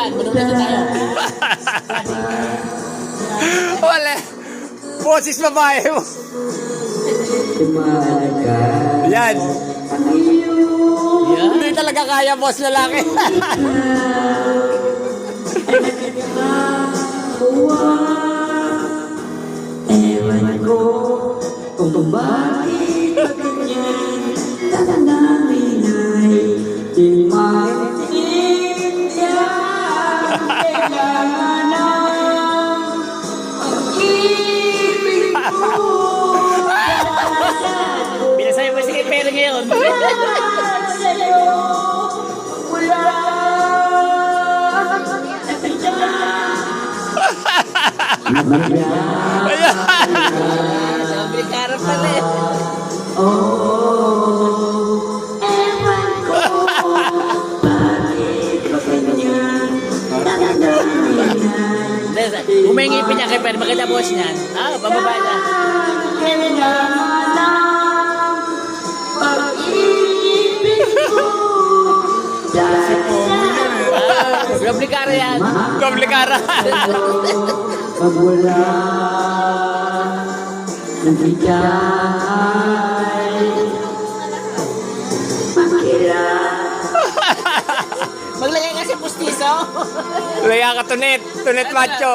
Japan. Manunod tayo. Wala. Boses babae mo. Yan. Hindi talaga kaya, boss lalaki. Ewan ko kung bakit ganyan namin ay di maintindihan. Kailangan ng pag-ibig mo. Binasay mo si Pero ngayon. Sa'yo wala Sabi karap pala eh. Ewan ko bakit ganyan namin Umingipin niya kay Pero. Maganda boss niyan. Bababa na. kailangan ng pag-ibig mo. Replikara yan. Komplikara. Pag wala ng bigay, makirap. Maglagay kasi pustiso. Laya ka tunet. Tunet macho.